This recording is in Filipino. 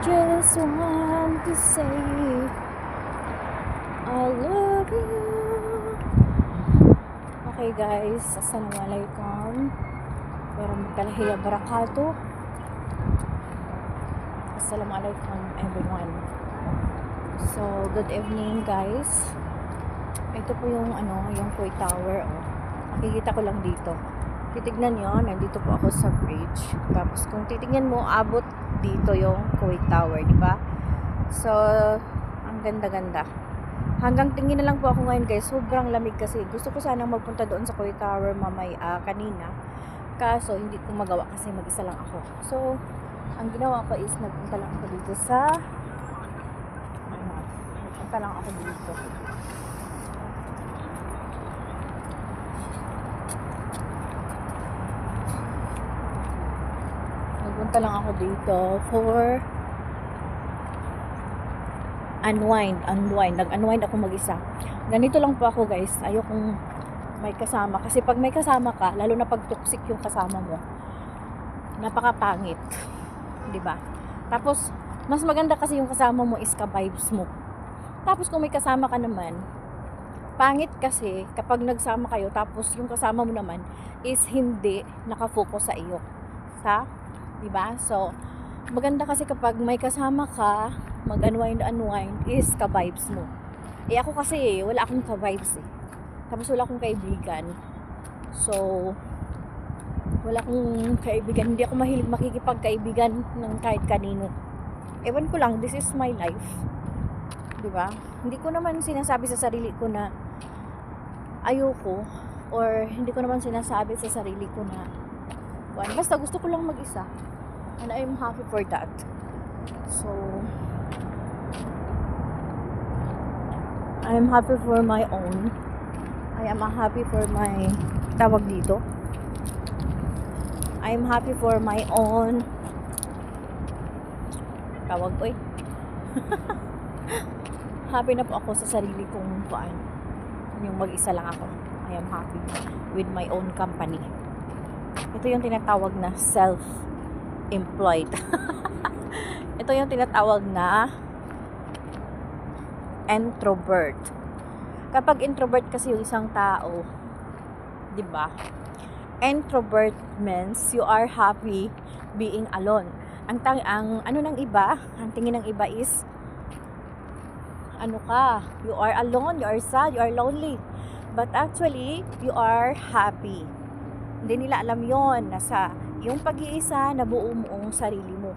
just want to say I love you. Okay guys, assalamualaikum warahmatullahi wabarakatuh. Assalamualaikum everyone. So, good evening guys. Ito po yung yung Koi Tower. Oh. Makikita ko lang dito. Titignan nyo, nandito po ako sa bridge. Tapos kung titignan mo, abot dito yung Koi Tower, di ba? So, ang ganda-ganda. Hanggang tingin na lang po ako ngayon guys. Sobrang lamig kasi. Gusto ko sanang magpunta doon sa Koi Tower kanina. Kaso, hindi ko magawa kasi mag-isa lang ako. So, ang ginawa ko is nagpunta lang ako dito sa nagpunta lang ako dito. Nagpunta lang ako dito for unwind. Nag-unwind ako mag-isa. Ganito lang po ako guys. Ayokong may kasama. Kasi pag may kasama ka, lalo na pag toxic yung kasama mo, napakapangit. Diba? Tapos, mas maganda kasi yung kasama mo is ka-vibes mo. Tapos kung may kasama ka naman, pangit kasi kapag nagsama kayo, tapos yung kasama mo naman is hindi nakafocus sa iyo. Diba? So, maganda kasi kapag may kasama ka, mag-unwind is ka-vibes mo. Eh ako kasi wala akong ka-vibes eh. Tapos wala akong kaibigan. So, wala akong kaibigan. Hindi ako mahilig makikipagkaibigan ng kahit kanino. Ewan ko lang, this is my life. Diba? Hindi ko naman sinasabi sa sarili ko na ayoko, or hindi ko naman sinasabi sa sarili ko na basta gusto ko lang mag-isa. And I'm happy for that. So, I'm happy for my own. I am happy for my tawag dito. I'm happy for my own tawag ko eh. Happy na po ako sa sarili kong yung mag-isa lang ako. I am happy with my own company. Ito yung tinatawag na self-employed. Ito yung tinatawag na introvert. Kapag introvert kasi yung isang tao, 'di ba? Introvert means you are happy being alone. Ang ng iba, ang tingin ng iba is you are alone, you are sad, you are lonely. But actually, you are happy. Hindi nila alam yon, nasa yung pag-iisa na buo mo ang sarili mo.